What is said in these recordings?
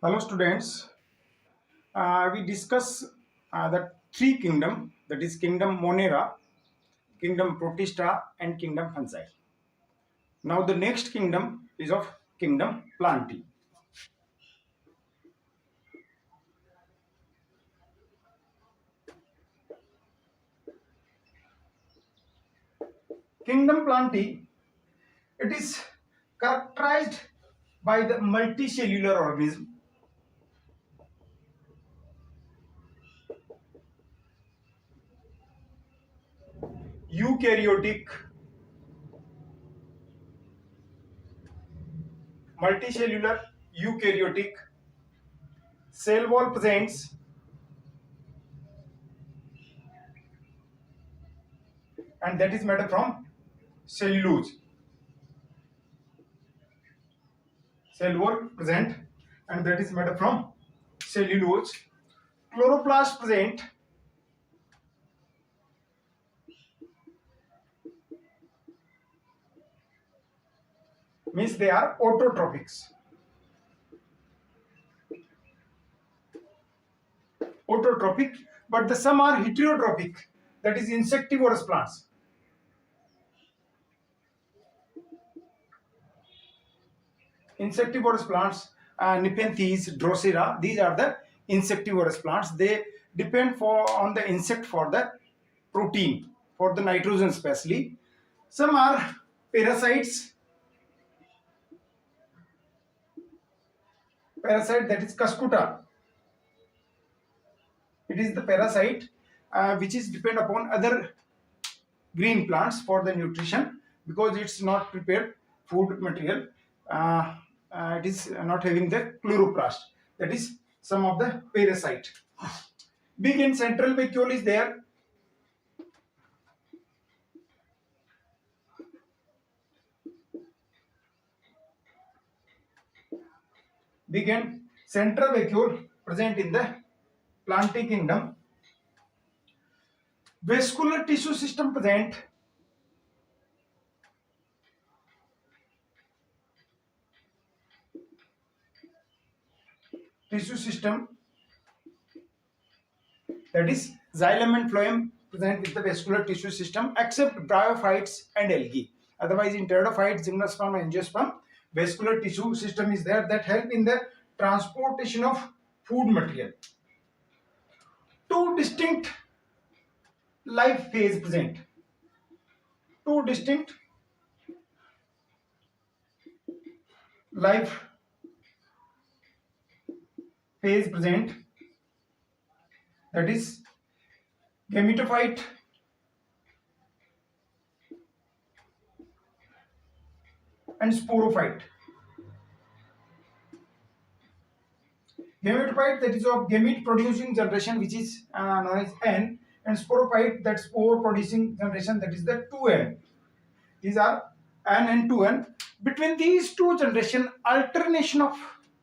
Hello students, we discuss the three kingdom, that is kingdom Monera, kingdom Protista and kingdom Fungi. Now the next kingdom is of kingdom Plantae. Kingdom Plantae, it is characterized by the multicellular organism, eukaryotic, multicellular, eukaryotic, cell wall presents, and that is made up from cellulose. Cell wall present, and that is made up from cellulose. Chloroplast present, means they are autotrophics. Autotrophic, but the some are heterotrophic, that is insectivorous plants. Insectivorous plants, Nepenthes, Drosera, these are the insectivorous plants. They depend on the insect for the protein, for the nitrogen especially. Some are parasites. Parasite, that is Cuscuta. It is the parasite which is depend upon other green plants for the nutrition, because it's not prepared food material. It is not having the chloroplast, that is some of the parasite. Big and central vacuole is there. Big and central vacuole present in the Plantae kingdom. Vascular tissue system present. Tissue system, that is xylem and phloem present with the vascular tissue system, except bryophytes and algae. Otherwise in pteridophytes, gymnosperm and angiosperm, vascular tissue system is there that help in the transportation of food material. Two distinct life phase present. Two distinct life phase present, that is gametophyte and sporophyte. Gametophyte, that is of gamete producing generation, which is known as N, and sporophyte, that spore producing generation, that is the 2N. These are N and 2N. Between these two generation, alternation of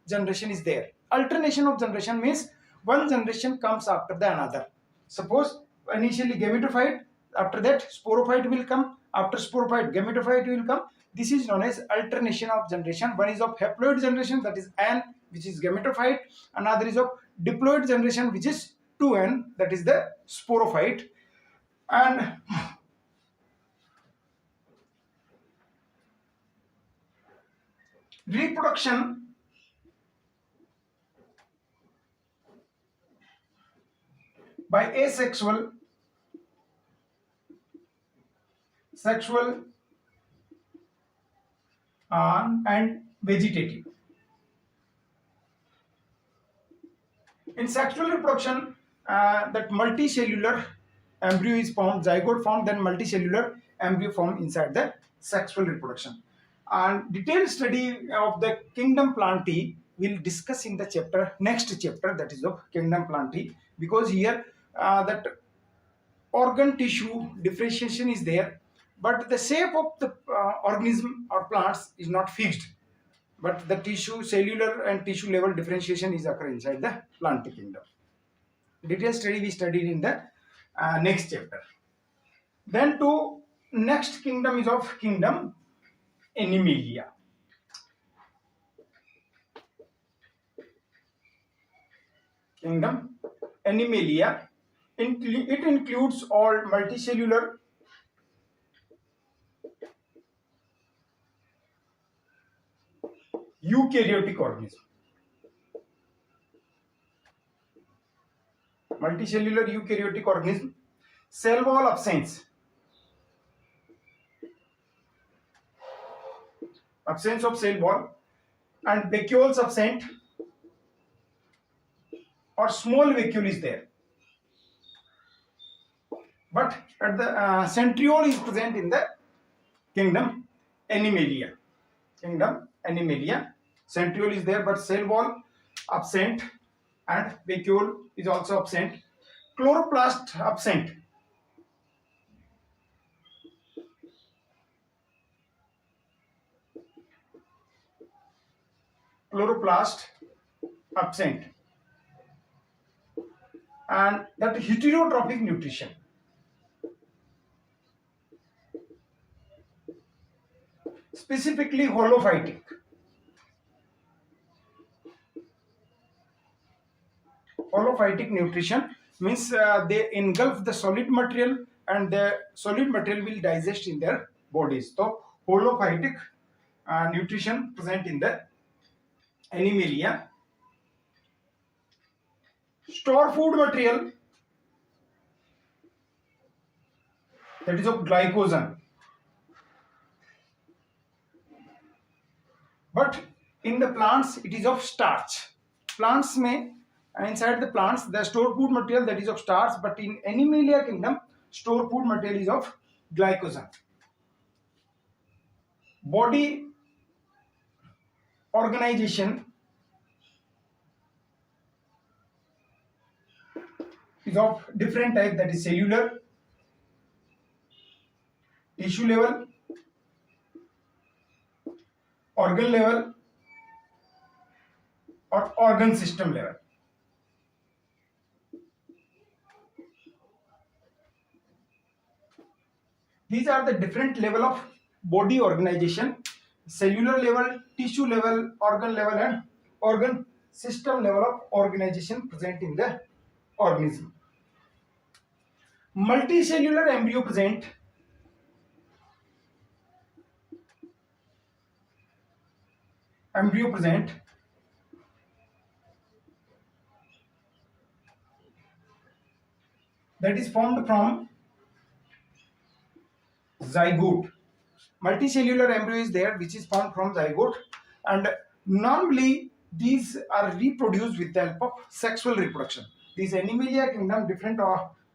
generation is there. Alternation of generation means one generation comes after the another. Suppose initially gametophyte, after that sporophyte will come, after sporophyte gametophyte will come. This is known as alternation of generation. One is of haploid generation, that is N, which is gametophyte. Another is of diploid generation, which is 2N, that is the sporophyte. And reproduction by asexual, sexual, and vegetative. In sexual reproduction, that multicellular embryo is formed, zygote formed, then multicellular embryo formed inside the sexual reproduction. And detailed study of the kingdom Plantae will discuss in the chapter, next chapter, that is of kingdom Plantae, because here that organ tissue differentiation is there, but the shape of the organism or plants is not fixed, but the tissue, cellular and tissue level differentiation is occur inside the Plantae kingdom. Detailed study we studied in the next chapter. Then to next kingdom is of kingdom Animalia. kingdom Animalia. It includes all multicellular eukaryotic organisms. Multicellular eukaryotic organism, cell wall absence of cell wall, and vacuoles absent or small vacuole is there, but at the centriole is present in the kingdom Animalia. Kingdom Animalia, centriole is there, but cell wall absent and vacuole is also absent. Chloroplast absent. Chloroplast absent. And that heterotrophic nutrition. Specifically holophytic. Holophytic nutrition means they engulf the solid material and the solid material will digest in their bodies. So holophytic nutrition present in the Animalia. Store food material, that is of glycogen, but in the plants it is of starch. Plants may inside the plants the store food material that is of starch, but in Animalia kingdom store food material is of glycogen. Body organization is of different type, that is cellular, tissue level, organ level, or organ system level. These are the different level of body organization: cellular level, tissue level, organ level, and organ system level of organization present in the organism. Multicellular embryo present. That is formed from zygote. Multicellular embryo is there which is formed from zygote, and normally these are reproduced with the help of sexual reproduction. These Animalia kingdom different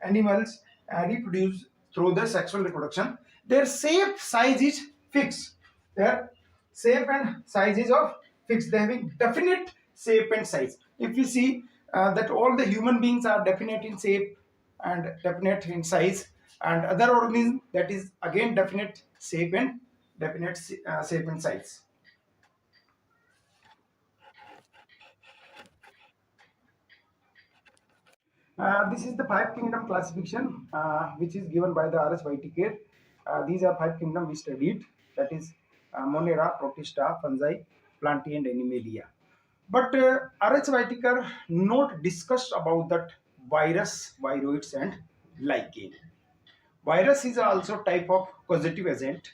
animals reproduce through the sexual reproduction. Their shape size is fixed. Their shape and size is of fixed. They having definite shape and size. If you see that all the human beings are definite in shape and definite in size, and other organism that is again definite shape and shape and size. This is the five kingdom classification which is given by the R.S. Whitaker. These are five kingdom we studied, that is Monera, Protista, Fungi, Plantae, and Animalia. But R.S. Whitaker not discussed about that virus, viroids, and lichen. Virus is also type of causative agent.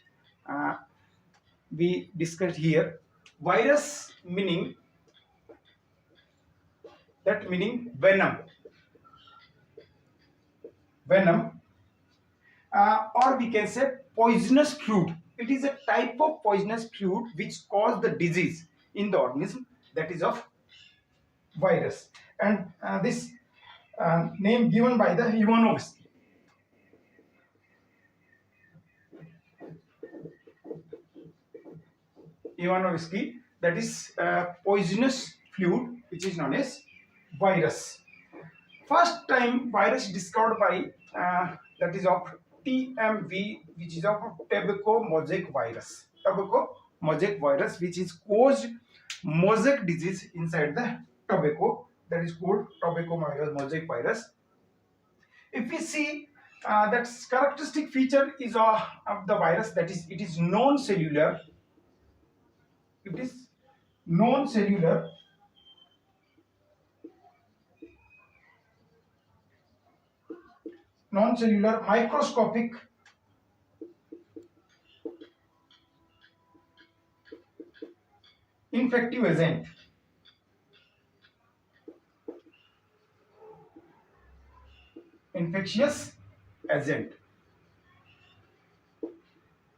We discussed here. Virus meaning venom, or we can say poisonous fluid. It is a type of poisonous fluid which cause the disease in the organism, that is of virus. And this name given by the Ivanovsky. That is poisonous fluid which is known as virus. First time virus discovered by that is of TMV, which is of tobacco mosaic virus. Tobacco mosaic virus, which is caused mosaic disease inside the tobacco, that is called tobacco mosaic virus. If we see that characteristic feature is of the virus, that is it is non-cellular. It is non-cellular non-cellular microscopic infective agent. Infectious agent.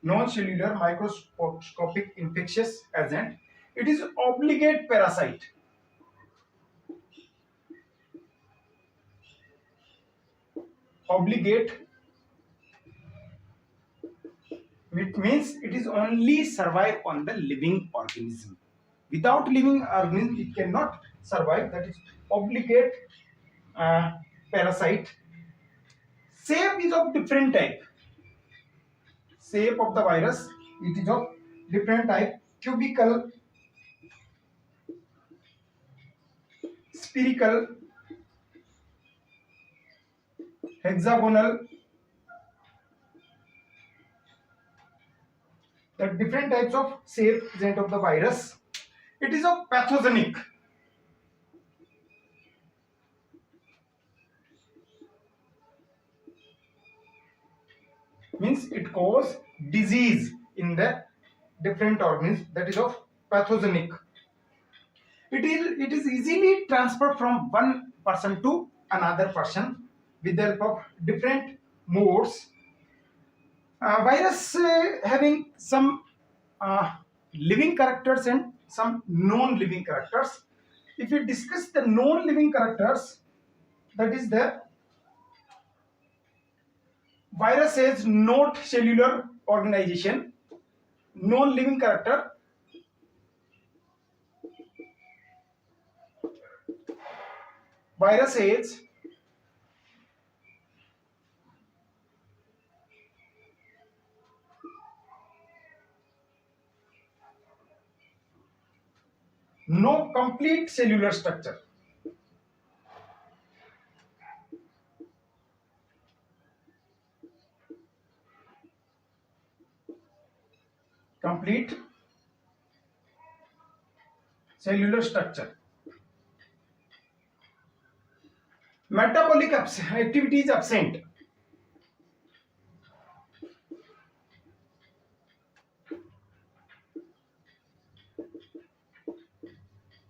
Non-cellular microscopic infectious agent. It is obligate parasite. Obligate, which means it is only survive on the living organism. Without living organism, it cannot survive. That is obligate parasite. Shape is of different type. Shape of the virus, it is of different type: cubical, spherical, hexagonal. The different types of shape agent of the virus. It is of pathogenic. Means it cause disease in the different organisms. That is of pathogenic. It is easily transferred from one person to another person with the help of different modes. Virus having some living characters and some non-living characters. If we discuss the non-living characters, that is the virus has not cellular organization. Non-living character, virus has no complete cellular structure. Complete cellular structure. Metabolic activity is absent.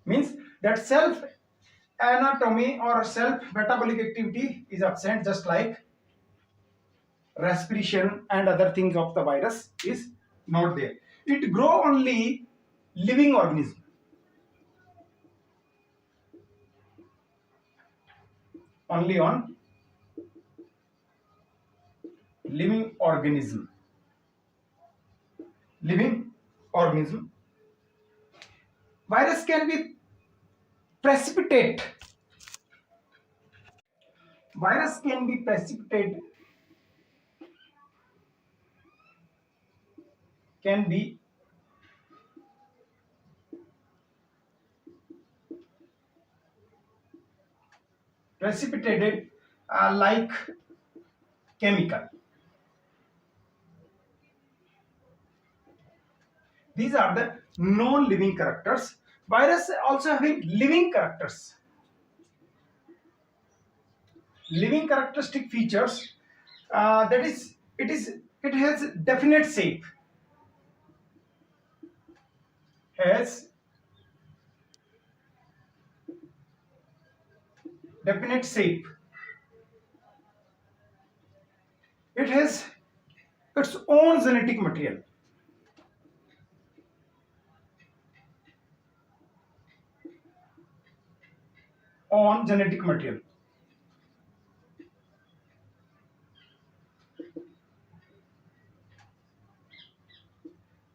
Means that self anatomy or self metabolic activity is absent, just like respiration and other things of the virus is not there. It grow only living organism. Only on living organism. Living organism. Virus can be precipitate. Virus can be precipitated. Can be precipitated like chemical. These are the non-living characters. Virus also having living characters. Living characteristic features, that is, it has definite shape. Has definite shape. It has its own genetic material. On genetic material.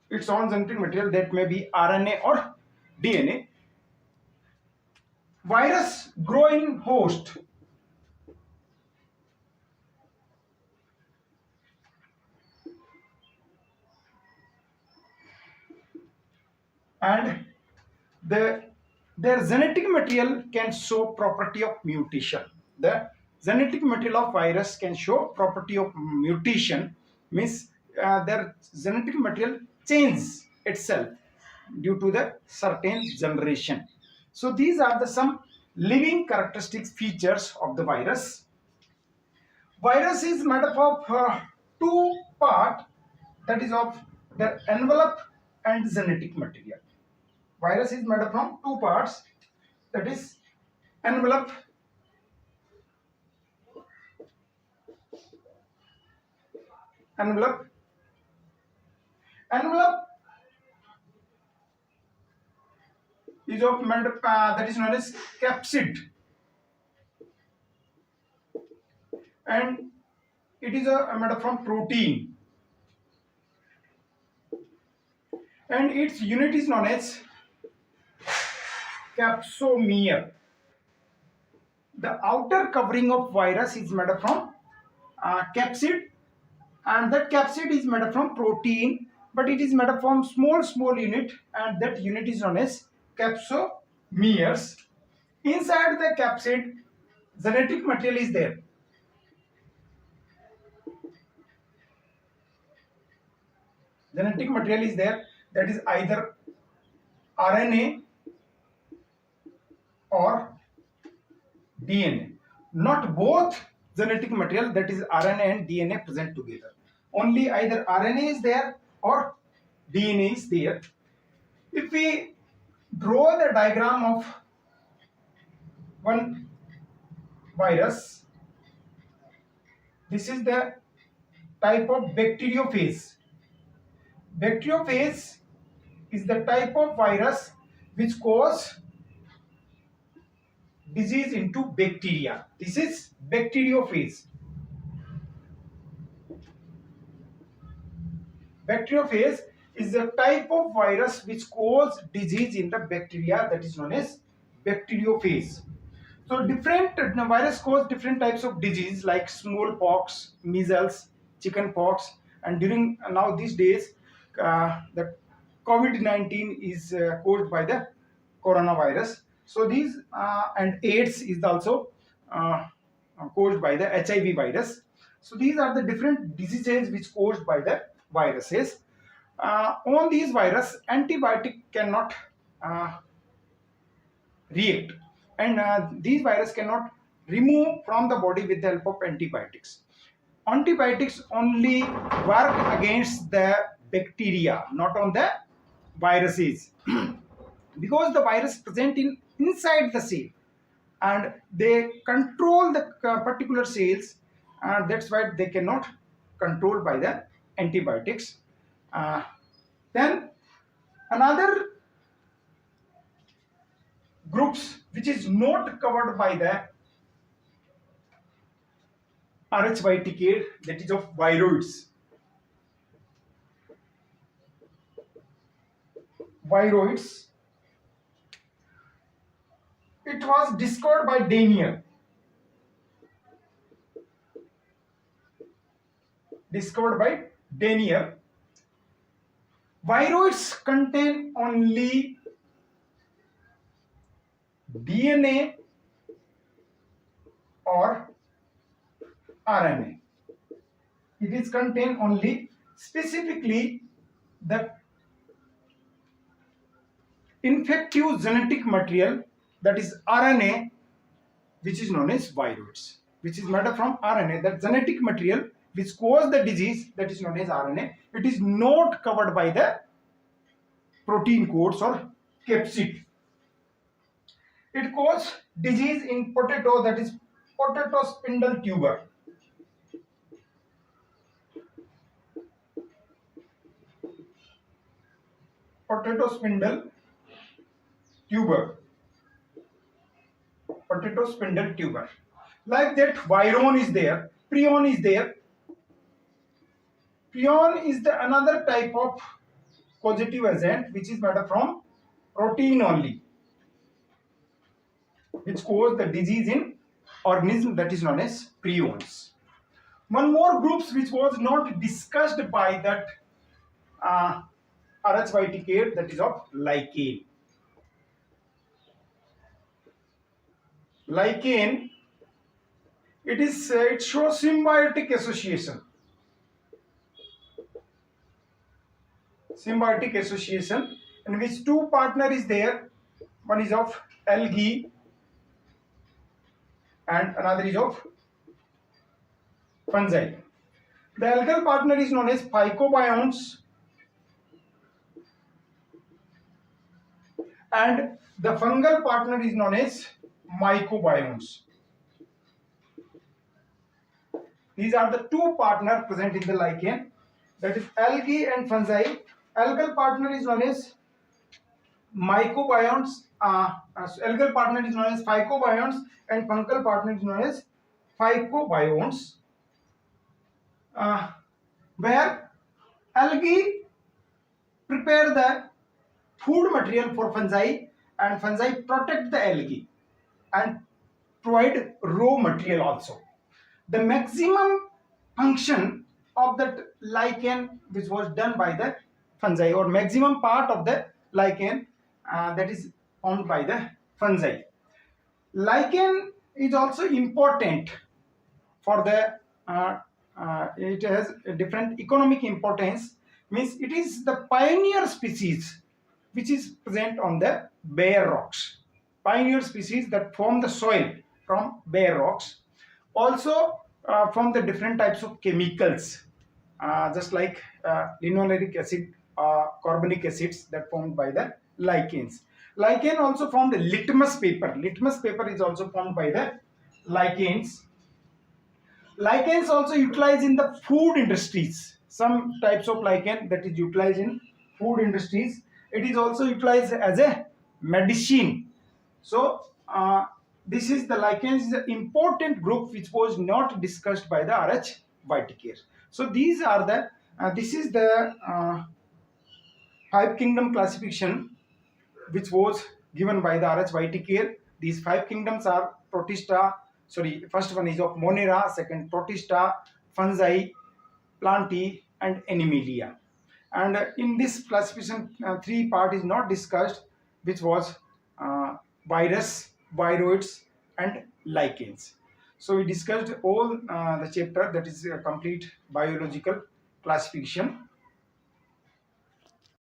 Its own genetic material, that may be RNA or DNA. Virus grow in host. And their genetic material can show property of mutation. The genetic material of virus can show property of mutation, means their genetic material changes itself due to the certain generation. So these are the some living characteristics features of the virus. Virus is made up of two part, that is of the envelope and genetic material. Virus is made up from two parts, that is envelope envelope envelope is of made up, that is known as capsid, and it is made up from protein, and its unit is known as capsomere. The outer covering of virus is made up from capsid, and that capsid is made up from protein, but it is made up from small unit, and that unit is known as capsomeres. Inside the capsid, genetic material is there. Genetic material is there, that is either RNA or DNA. Not both genetic material, that is RNA and DNA, present together. Only either RNA is there or DNA is there. If we draw the diagram of one virus, this is the type of bacteriophage. Bacteriophage is the type of virus which cause disease into bacteria. This is bacteriophage. Bacteriophage is the type of virus which cause disease in the bacteria, that is known as bacteriophage. So different virus cause different types of disease like smallpox, measles, chickenpox, and during now these days the COVID-19 is caused by the coronavirus. So these and AIDS is also caused by the HIV virus. So these are the different diseases which caused by the viruses. On these virus, antibiotic cannot react, and these virus cannot remove from the body with the help of antibiotics. Antibiotics only work against the bacteria, not on the viruses. Because the virus present inside the cell and they control the particular cells, that's why they cannot control by the antibiotics. Then another groups which is not covered by the RHYTK, that is of viroids. Viroids, it was discovered by Daniel. Viroids contain only DNA or RNA. It is contain only specifically the infective genetic material, that is RNA, which is known as viroids, which is made up from RNA. That genetic material which cause the disease, that is known as RNA. It is not covered by the protein coats or capsid. It causes disease in potato, that is potato spindle tuber. Potato spindle tuber. Potato spindle tuber. Like that, viron is there, prion is there. Prion is the another type of causative agent which is made up from protein only, which cause the disease in organism, that is known as prions. One more groups which was not discussed by that RHYTK, that is of lichen. Lichen, it shows symbiotic association. Symbiotic association in which two partner is there. One is of algae and another is of fungi. The algal partner is known as phycobionts, and the fungal partner is known as mycobionts. These are the two partners present in the lichen, that is algae and fungi. Algal partner is known as mycobionts, algal partner is known as phycobionts, and fungal partner is known as phycobionts, where algae prepare the food material for fungi, and fungi protect the algae and provide raw material also. The maximum function of that lichen which was done by the fungi, or maximum part of the lichen that is formed by the fungi. Lichen is also important for the it has a different economic importance, means it is the pioneer species which is present on the bare rocks, pioneer species that form the soil from bare rocks. Also from the different types of chemicals, just like linoleic acid, carbonic acids that formed by the lichens. Lichen also formed litmus paper. Litmus paper is also formed by the lichens. Lichens also utilized in the food industries. Some types of lichen that is utilized in food industries. It is also utilized as a medicine. So this is the lichens is an important group which was not discussed by the R.H. Whitaker. So these are the this is the five kingdom classification which was given by the R.H. Whitaker. These five kingdoms are Protista, sorry, first one is of Monera, second Protista, fungi, Plantae, and Animalia. And in this classification, three part is not discussed, which was virus, viroids, and lichens. So we discussed all the chapter, that is a complete biological classification.